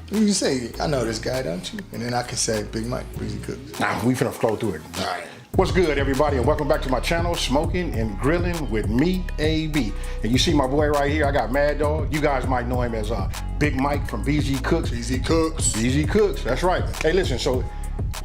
You can say, I know this guy, don't you? And then I can say, Big Mike, Breezy Cooks. Nah, we finna flow through it. All right. What's good, everybody, and welcome back to my channel, Smoking and Grilling with me, AB. And you see my boy right here, I got Mad Dog. You guys might know him as Big Mike from BZ Cooks. BZ Cooks. BZ Cooks, that's right. Hey, listen, so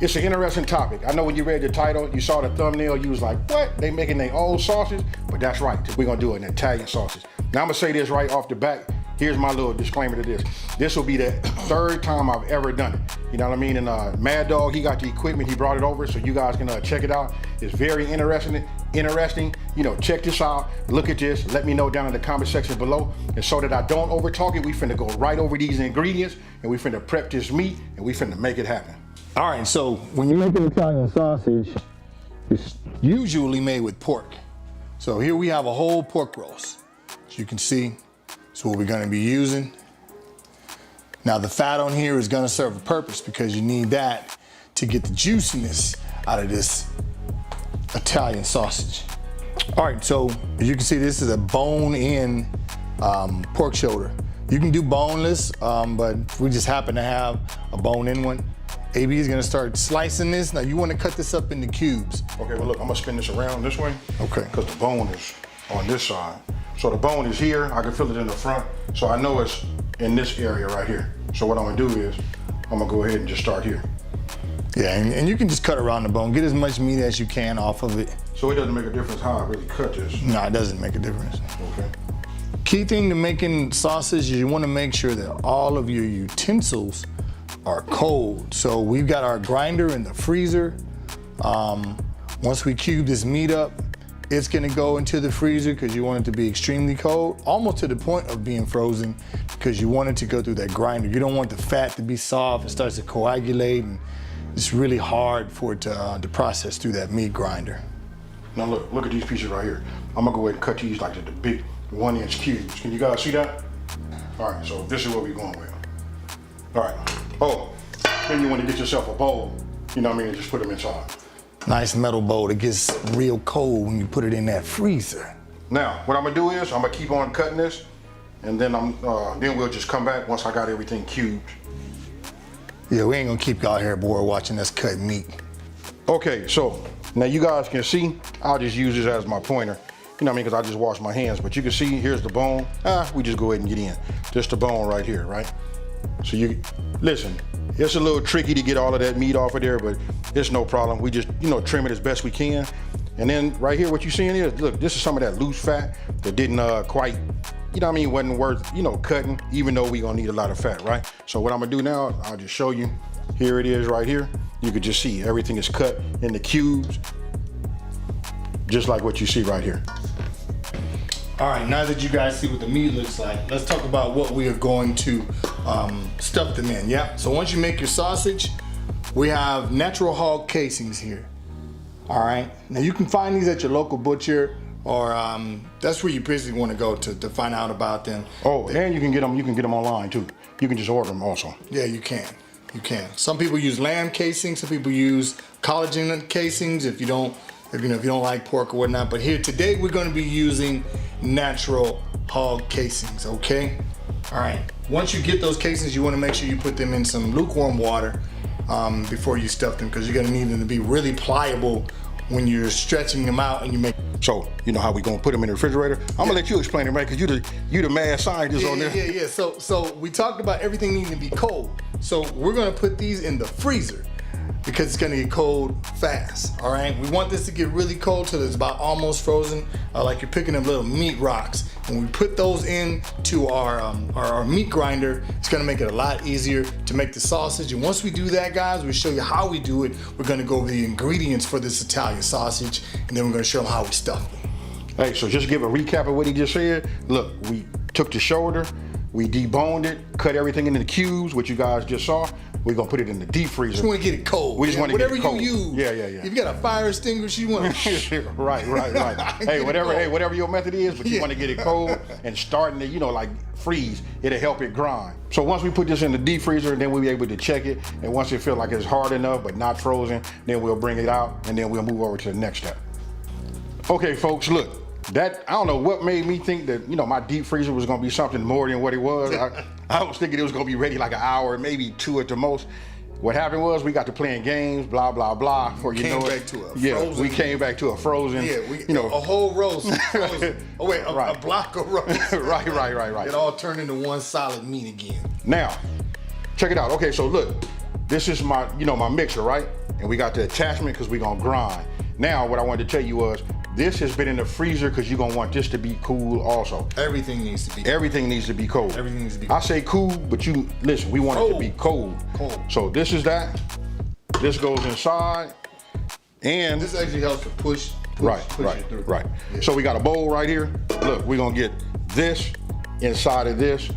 it's an interesting topic. I know when you read the title, you saw the thumbnail, you was like, what? They making their own sausage? But that's right, we're gonna do an Italian sausage. Now I'm gonna say this right off the bat. Here's my little disclaimer to this. This will be the third time I've ever done it. You know what I mean? And Mad Dog, he got the equipment, he brought it over, so you guys can check it out. It's very interesting. You know, check this out, look at this, let me know down in the comment section below. And so that I don't over talk it, we finna go right over these ingredients and we finna prep this meat and we finna make it happen. All right, so when you make an Italian sausage, it's usually made with pork. So here we have a whole pork roast. As you can see, that's what we're gonna be using. Now the fat on here is gonna serve a purpose because you need that to get the juiciness out of this Italian sausage. All right, so as you can see, this is a bone-in pork shoulder. You can do boneless, but we just happen to have a bone-in one. AB is gonna start slicing this. Now you wanna cut this up into cubes. Okay, well look, I'm gonna spin this around this way. Okay. Because the bone is on this side. So the bone is here, I can feel it in the front. So I know it's in this area right here. So what I'm gonna do is, I'm gonna go ahead and just start here. Yeah, and you can just cut around the bone. Get as much meat as you can off of it. So it doesn't make a difference how I really cut this? No, it doesn't make a difference. Okay. Key thing to making sausage is you wanna make sure that all of your utensils are cold. So we've got our grinder in the freezer. Once we cube this meat up, it's gonna go into the freezer because you want it to be extremely cold, almost to the point of being frozen because you want it to go through that grinder. You don't want the fat to be soft. It starts to coagulate and it's really hard for it to process through that meat grinder. Now look at these pieces right here. I'm gonna go ahead and cut these like the big 1-inch cubes. Can you guys see that? All right, so this is what we're going with. All right, oh, then you wanna get yourself a bowl, you know what I mean, and just put them inside. Nice metal bowl that gets real cold when you put it in that freezer. Now, what I'm gonna do is I'm gonna keep on cutting this, and then then we'll just come back once I got everything cubed. Yeah, we ain't gonna keep y'all here bored watching us cut meat. Okay, so now you guys can see, I'll just use this as my pointer. You know what I mean, because I just washed my hands, but you can see here's the bone. We just go ahead and get in. Just the bone right here, right? So listen, it's a little tricky to get all of that meat off of there, but it's no problem. We just, you know, trim it as best we can. And then right here, what you're seeing is, look, this is some of that loose fat that didn't quite, you know what I mean, wasn't worth, you know, cutting, even though we're gonna need a lot of fat, right? So what I'm gonna do now, I'll just show you. Here it is right here. You can just see everything is cut into cubes, just like what you see right here. All right, now that you guys see what the meat looks like, let's talk about what we are going to stuff them in, yeah? So once you make your sausage, we have natural hog casings here. All right, now you can find these at your local butcher, or that's where you basically want to go to find out about them. Oh, and you can get them online too. You can just order them also. Yeah, you can. Some people use lamb casings, some people use collagen casings if you don't like pork or whatnot. But here today we're going to be using natural hog casings, okay? All right, once you get those casings, you want to make sure you put them in some lukewarm water before you stuff them, because you're going to need them to be really pliable when you're stretching them out and you make. So you know how we gonna put them in the refrigerator? I'm gonna let you explain it, right? Because you the mad scientist on there. Yeah. So we talked about everything needing to be cold. So we're gonna put these in the freezer because it's gonna get cold fast. All right. We want this to get really cold till it's about almost frozen, like you're picking up little meat rocks. When we put those into our meat grinder, it's gonna make it a lot easier to make the sausage. And once we do that, guys, we'll show you how we do it. We're gonna go over the ingredients for this Italian sausage, and then we're gonna show them how we stuff them. Hey, so just give a recap of what he just said. Look, we took the shoulder, we deboned it, cut everything into the cubes, which you guys just saw. We're gonna put it in the deep freezer. Just want to get it cold. We just want to get it cold. Whatever you use. Yeah. If you got a fire extinguisher, you want to. Right. Hey, whatever your method is, but you want to get it cold and starting to, you know, like freeze. It'll help it grind. So once we put this in the deep freezer, then we'll be able to check it. And once it feels like it's hard enough but not frozen, then we'll bring it out and then we'll move over to the next step. Okay, folks, look. That, I don't know what made me think that, you know, my deep freezer was gonna be something more than what it was. I was thinking it was gonna be ready like an hour, maybe 2 at the most. What happened was we got to playing games, blah, blah, blah. For you know back to a yeah, frozen. we came back to a frozen, you know. A whole roast. Frozen. Oh wait, a block of roast. right. It all turned into one solid meat again. Now, check it out. Okay, so look, this is my, you know, my mixer, right? And we got the attachment because we're gonna grind. Now, what I wanted to tell you was, this has been in the freezer because you're gonna want this to be cool also. Everything needs to be. Everything needs to be cold. Everything needs to be cold. I say cool, but you, listen, we want it to be cold. Cold. So this is that. This goes inside. And this actually helps to push right. it through. Right. Yeah. So we got a bowl right here. Look, we're gonna get this inside of this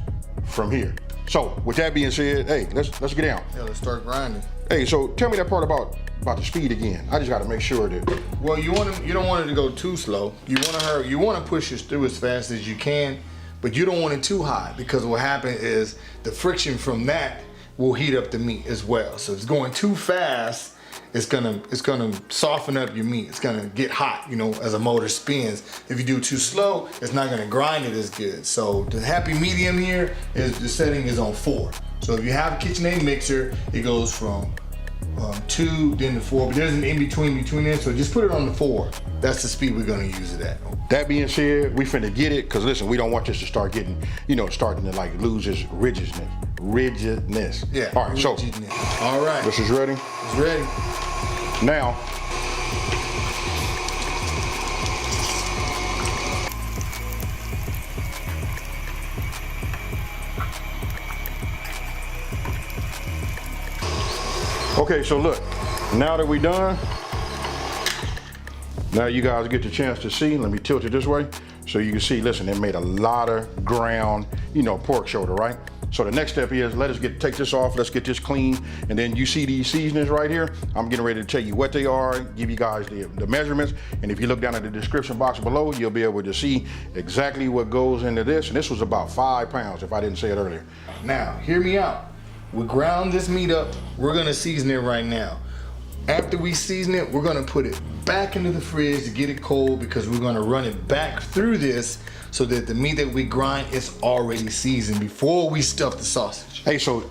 from here. So with that being said, hey, let's get down. Yeah, let's start grinding. Hey, so tell me that part about the speed again. I just got to make sure that. Well, you don't want it to go too slow. You want to hurry. You want to push it through as fast as you can, but you don't want it too high because what happens is the friction from that will heat up the meat as well. So if it's going too fast, it's gonna soften up your meat. It's gonna get hot, you know, as a motor spins. If you do too slow, it's not gonna grind it as good. So the happy medium here is the setting is on 4. So if you have a KitchenAid mixer, it goes from 2 then to 4, but there's an in between there. So just put it on the 4. That's the speed we're gonna use it at. That being said, we finna get it, cause listen, we don't want this to start getting, you know, starting to like lose its rigidness. Yeah. All right, so. All right. This is ready? It's ready. Now. Okay, so look, now that we're done, now you guys get the chance to see. Let me tilt it this way so you can see, listen, it made a lot of ground, you know, pork shoulder, right? So the next step is, let us take this off, let's get this clean, and then you see these seasonings right here. I'm getting ready to tell you what they are, give you guys the measurements, and if you look down at the description box below, you'll be able to see exactly what goes into this, and this was about 5 pounds, if I didn't say it earlier. Now, hear me out. We ground this meat up, we're gonna season it right now. After we season it, we're gonna put it back into the fridge to get it cold because we're gonna run it back through this so that the meat that we grind is already seasoned before we stuff the sausage. Hey, so,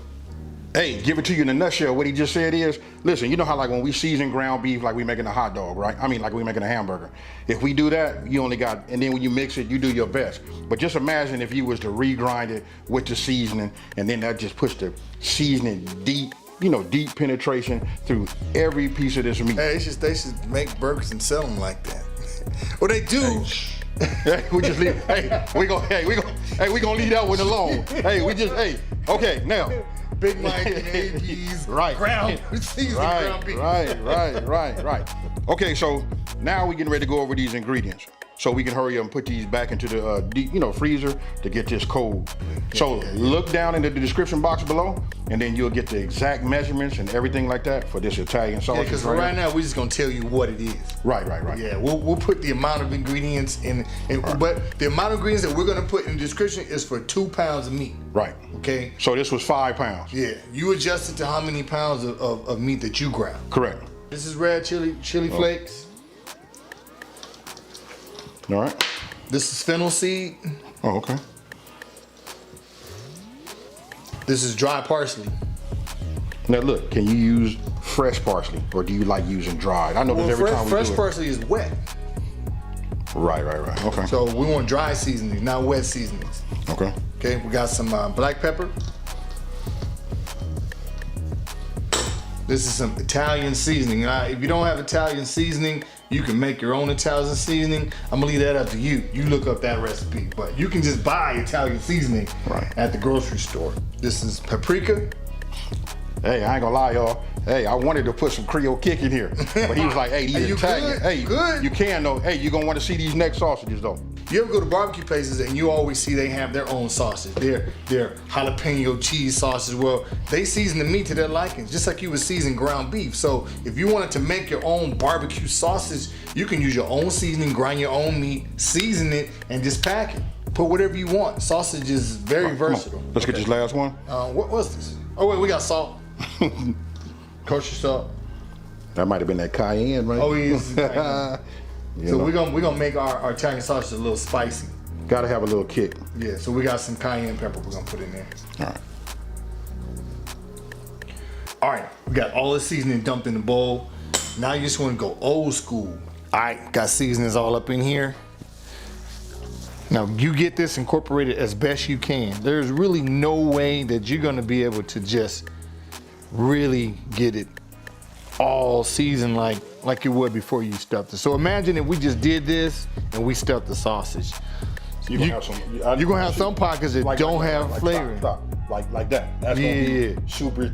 hey, give it to you in a nutshell. What he just said is, listen, you know how like when we season ground beef, like we making a hot dog, right? I mean, like we making a hamburger. If we do that, you only got, and then when you mix it, you do your best. But just imagine if you was to regrind it with the seasoning, and then that just puts the seasoning deep, you know, deep penetration through every piece of this meat. Hey, they should make burgers and sell them like that. Well, they do. Hey, we just leave. We gonna leave that one alone. Okay, now. Big Mike and AP's right. Ground seasoned ground beef. Right. Okay, so now we getting ready to go over these ingredients. So we can hurry up and put these back into the deep, you know, freezer to get this cold. So look down into the description box below, and then you'll get the exact measurements and everything like that for this Italian sausage. Yeah, because right now we're just gonna tell you what it is. Right. Yeah, we'll put the amount of ingredients in, but the amount of ingredients that we're gonna put in the description is for 2 pounds of meat. Right. Okay. So this was 5 pounds. Yeah, you adjusted to how many pounds of meat that you ground. Correct. This is red chili flakes. All right. This is Fennel Seed. Oh, okay. This is dried parsley. Now look, can you use fresh parsley, or do you like using dried? I know because every time we do it. Fresh parsley is wet. Right. Okay. So we want dry seasonings, not wet seasonings. Okay. Okay, we got some black pepper. This is some Italian seasoning. Now, if you don't have Italian seasoning, you can make your own Italian seasoning. I'm gonna leave that up to you. You look up that recipe, but you can just buy Italian seasoning at the grocery store. This is paprika. Hey, I ain't gonna lie, y'all. Hey, I wanted to put some Creole kick in here, but he was like, "Hey, these Italian. Good? You can though. Hey, you gonna want to see these neck sausages though." You ever go to barbecue places and you always see they have their own sausage, their jalapeno cheese sausage. Well, they season the meat to their liking, just like you would season ground beef. So if you wanted to make your own barbecue sausage, you can use your own seasoning, grind your own meat, season it, and just pack it. Put whatever you want. Sausage is very versatile. Let's get this last one. What was this? Oh wait, we got salt. Kosher salt. That might have been that cayenne, right? Oh, yes. So we're gonna make our Italian sausage a little spicy. Gotta have a little kick. Yeah, so we got some cayenne pepper we're gonna put in there. All right. All right, we got all the seasoning dumped in the bowl. Now you just wanna go old school. All right, got seasonings all up in here. Now you get this incorporated as best you can. There's really no way that you're gonna be able to just really get it all seasoned like you would before you stuffed it. So imagine if we just did this and we stuffed the sausage. You're gonna have some pockets that don't have flavor. Like that. That's gonna be super,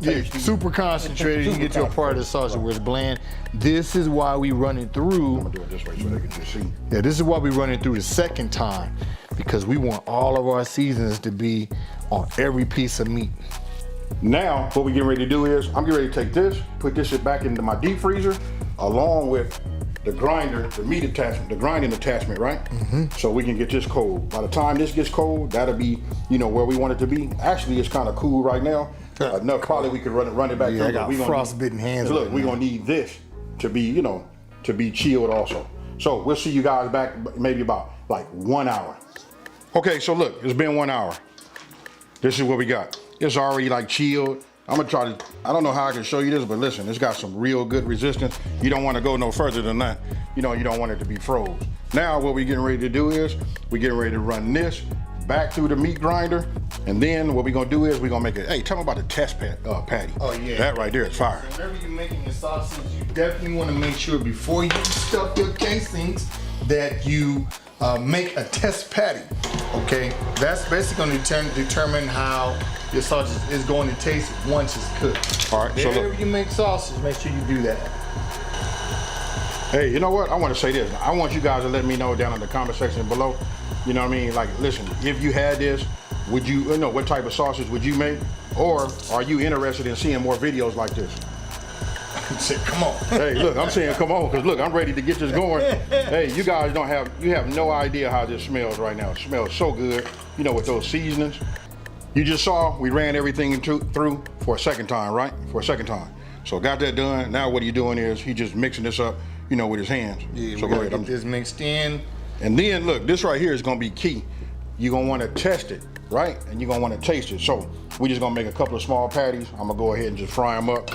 tasty. Super concentrated. You get to a part of the sausage where it's bland. This is why we run it through. I'm gonna do it this way so they can just see. Yeah, this is why we run it through the second time, because we want all of our seasonings to be on every piece of meat. Now, what we're getting ready to do is, I'm getting ready to take this, put this shit back into my deep freezer, along with the grinder, the meat attachment, the grinding attachment, right? So we can get this cold. By the time this gets cold, that'll be, where we want it to be. Actually, it's kind of cool right now. Enough, probably we could run it back. Yeah, I got frostbitten hands. Look, we're gonna need this to be, to be chilled also. So we'll see you guys back maybe about like 1 hour. Okay, so look, it's been 1 hour. This is what we got. It's already like chilled. I'm gonna try to, I don't know how I can show you this, but listen, it's got some real good resistance. You don't wanna go no further than that. You don't want it to be froze. Now what we're getting ready to do is, we're getting ready to run this back through the meat grinder, and then what we're gonna do is we're gonna make it, hey, tell me about the test patty. Oh yeah. That right there is fire. So whenever you're making your sausage, you definitely wanna make sure before you stuff your casings that you make a test patty, okay? That's basically gonna determine how your sausage is going to taste once it's cooked. All right, so whenever you make sausage, make sure you do that. Hey, you know what? I want to say this. I want you guys to let me know down in the comment section below. You know what I mean? Like, listen, if you had this, would you what type of sausage would you make? Or are you interested in seeing more videos like this? Come on. Hey, look, I'm saying come on, because look, I'm ready to get this going. Hey, you guys you have no idea how this smells right now. It smells so good, with those seasonings. You just saw we ran everything through for a second time, right? For a second time. So got that done. Now what he's doing is he just mixing this up, with his hands. Yeah, so go ahead. Get this mixed in. And then look, this right here is gonna be key. You're gonna wanna test it, right? And you're gonna wanna taste it. So we're just gonna make a couple of small patties. I'm gonna go ahead and just fry them up.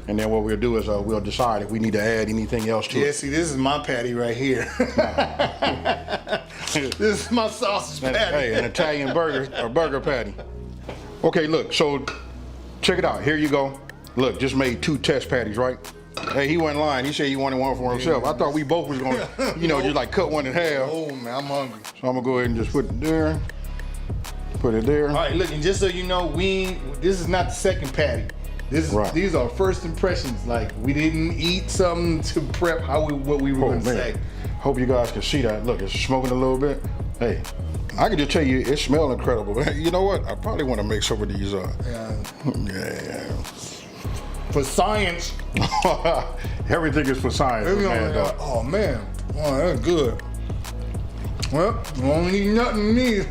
And then what we'll do is we'll decide if we need to add anything else to it. Yeah, see, this is my patty right here. This is my sausage patty. Hey, an Italian burger patty. Okay, look, so check it out. Here you go. Look, just made 2 test patties, right? Hey, he wasn't lying. He said he wanted one for himself. I thought we both was gonna, just like cut one in half. Oh man, I'm hungry. So I'm gonna go ahead and just put it there. Put it there. All right, look, and just so you know, this is not the second patty. These are first impressions. Like, we didn't eat something to prep what we were gonna say. Hope you guys can see that. Look, it's smoking a little bit. Hey, I can just tell you, it smells incredible. You know what? I probably want to make some of these. Yeah. For science. Everything is for science. Oh man, that's good. Well, you won't need nothing these.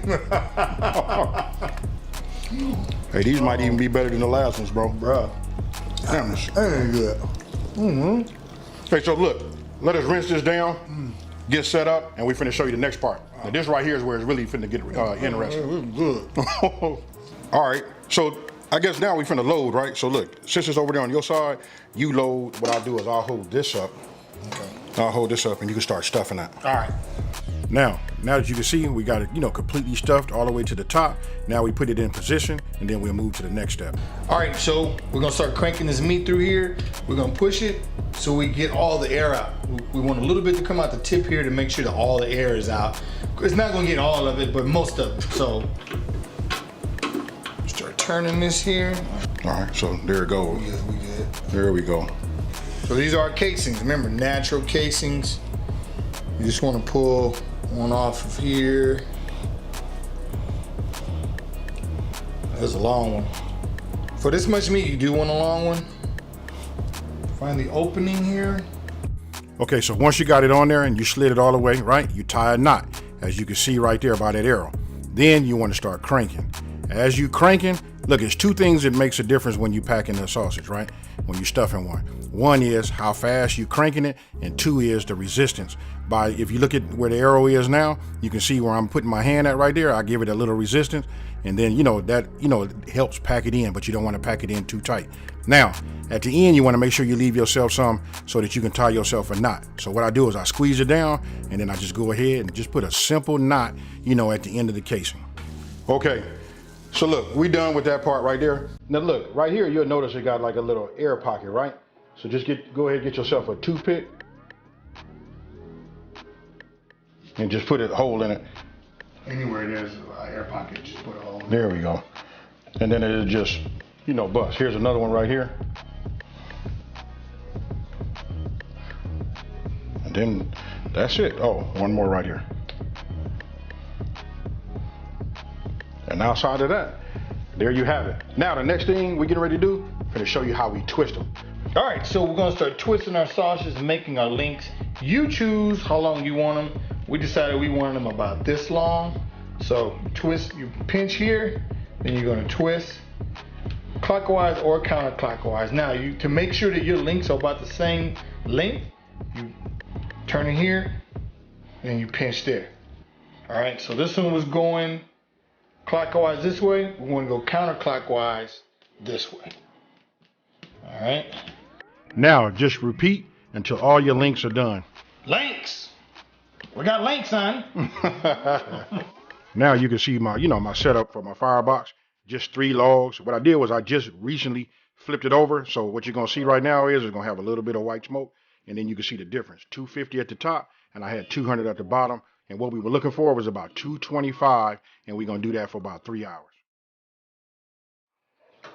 Hey, these might even be better than the last ones, bro. Bro, that ain't good. Okay, so look, let us rinse this down, get set up, and we finna show you the next part. Now, this right here is where it's really finna get interesting. Good. All right, so I guess now we finna load, right? So look, since it's over there on your side, you load. What I'll do is I'll hold this up. Okay. I'll hold this up and you can start stuffing that. All right. Now that you can see, we got it, completely stuffed all the way to the top. Now we put it in position and then we'll move to the next step. All right, so we're gonna start cranking this meat through here. We're gonna push it so we get all the air out. We want a little bit to come out the tip here to make sure that all the air is out. It's not gonna get all of it, but most of it. So start turning this here. All right, so there it goes. We good. There we go. So these are our casings. Remember, natural casings. You just want to pull one off of here. There's a long one. For this much meat, you do want a long one. Find the opening here. Okay, so once you got it on there and you slid it all the way, right? You tie a knot, as you can see right there by that arrow. Then you want to start cranking. As you cranking, look, it's 2 things that makes a difference when you packing the sausage, right? When you stuffing one. One is how fast you're cranking it, and two is the resistance. If you look at where the arrow is now, you can see where I'm putting my hand at right there. I give it a little resistance, and then it helps pack it in, but you don't want to pack it in too tight. Now, at the end, you want to make sure you leave yourself some so that you can tie yourself a knot. So what I do is I squeeze it down, and then I just go ahead and just put a simple knot, at the end of the casing. Okay, so look, we done with that part right there. Now look, right here, you'll notice it got like a little air pocket, right? So just go ahead and get yourself a toothpick and just put a hole in it. Anywhere there's an air pocket, just put a hole in it. There we go. And then it'll just, bust. Here's another one right here. And then that's it. Oh, one more right here. And outside of that, there you have it. Now the next thing we're getting ready to do, I'm gonna show you how we twist them. All right, so we're gonna start twisting our sausages and making our links. You choose how long you want them. We decided we wanted them about this long. So twist, you pinch here, then you're gonna twist clockwise or counterclockwise. Now, to make sure that your links are about the same length, you turn it here, and you pinch there. All right, so this one was going clockwise this way. We're going to go counterclockwise this way. All right. Now, just repeat until all your links are done. Links. We got links on. Now you can see my, my setup for my firebox. Just 3 logs. What I did was I just recently flipped it over. So what you're going to see right now is it's going to have a little bit of white smoke. And then you can see the difference. 250 at the top, and I had 200 at the bottom. And what we were looking for was about 225, and we're going to do that for about 3 hours.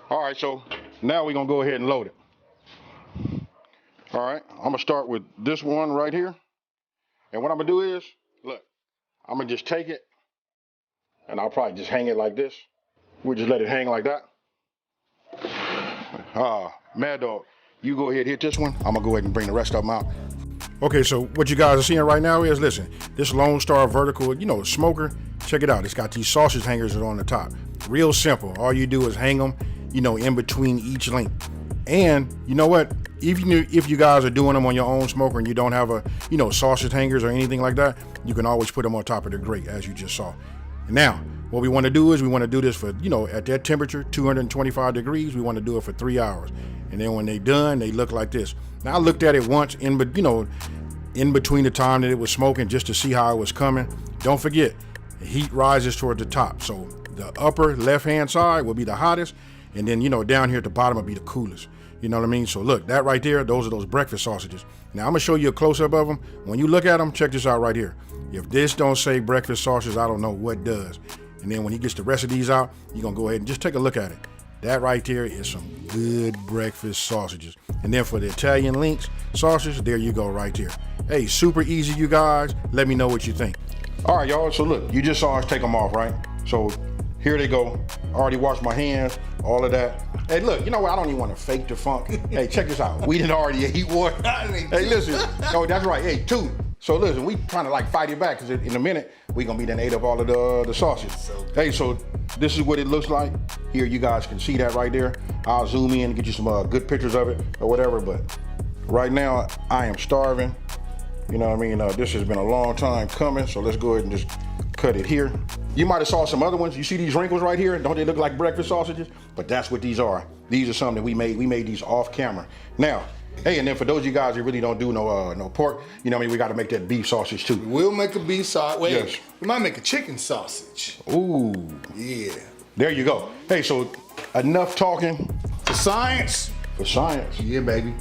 All right, so now we're going to go ahead and load it. All right, I'm going to start with this one right here. And what I'm going to do is, look, I'm going to just take it, and I'll probably just hang it like this. We'll just let it hang like that. Mad Dog, you go ahead, hit this one. I'm going to go ahead and bring the rest of them out. Okay, so what you guys are seeing right now is, listen, this Lone Star vertical, smoker, check it out. It's got these sausage hangers on the top. Real simple. All you do is hang them, in between each link. And you know what? Even if you guys are doing them on your own smoker and you don't have a, sausage hangers or anything like that, you can always put them on top of the grate, as you just saw. Now, what we want to do is we want to do this for, at that temperature, 225 degrees, we want to do it for 3 hours. And then when they're done, they look like this. Now, I looked at it once in between the time that it was smoking just to see how it was coming. Don't forget, the heat rises toward the top. So the upper left-hand side will be the hottest. And then, down here at the bottom will be the coolest. You know what I mean? So look, that right there, those are those breakfast sausages. Now, I'm going to show you a close-up of them. When you look at them, check this out right here. If this don't say breakfast sausages, I don't know what does. And then when he gets the rest of these out, you're going to go ahead and just take a look at it. That right there is some good breakfast sausages. And then for the Italian links sausage, there you go right there. Hey, super easy, you guys. Let me know what you think. All right, y'all. So look, you just saw us take them off, right? So here they go. I already washed my hands, all of that. Hey, look, you know what? I don't even want to fake the funk. Hey, check this out. We didn't already eat one. Hey, listen. Oh, that's right. Hey, 2. So listen, we trying to fight it back, because in a minute, we going to be done ate up all of the sausage. Hey, so this is what it looks like. Here, you guys can see that right there. I'll zoom in and get you some good pictures of it or whatever, but right now, I am starving. You know what I mean? This has been a long time coming, so let's go ahead and just cut it here. You might have saw some other ones. You see these wrinkles right here? Don't they look like breakfast sausages? But that's what these are. These are some that we made. We made these off camera. Now, hey, and then for those of you guys who really don't do no pork, we got to make that beef sausage too. We'll make a beef sausage. Wait, yes. We might make a chicken sausage. Ooh. Yeah. There you go. Hey, so enough talking. For science. For science. Yeah, baby.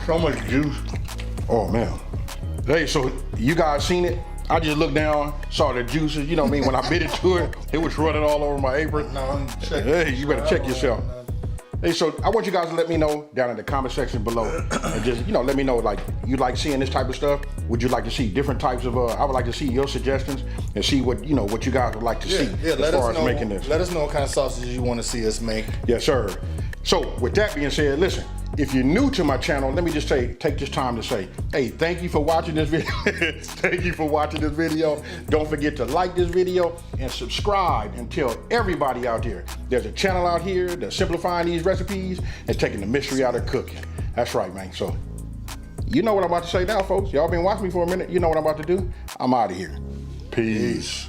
So much juice. Oh, man. Hey, so you guys seen it? I just looked down, saw the juices. You know what I mean? When I bit into it, it was running all over my apron. No, hey, you better check yourself. Hey, so I want you guys to let me know down in the comment section below. And just, let me know, you like seeing this type of stuff? Would you like to see different types of, I would like to see your suggestions and see what, what you guys would like to see as far as making this. Let us know what kind of sausages you want to see us make. Yes, sir. So with that being said, listen, if you're new to my channel, let me just take this time to say, hey, thank you for watching this video. Thank you for watching this video. Don't forget to like this video and subscribe and tell everybody out there there's a channel out here that's simplifying these recipes and taking the mystery out of cooking. That's right, man. So you know what I'm about to say now, folks. Y'all been watching me for a minute. You know what I'm about to do. I'm out of here. Peace.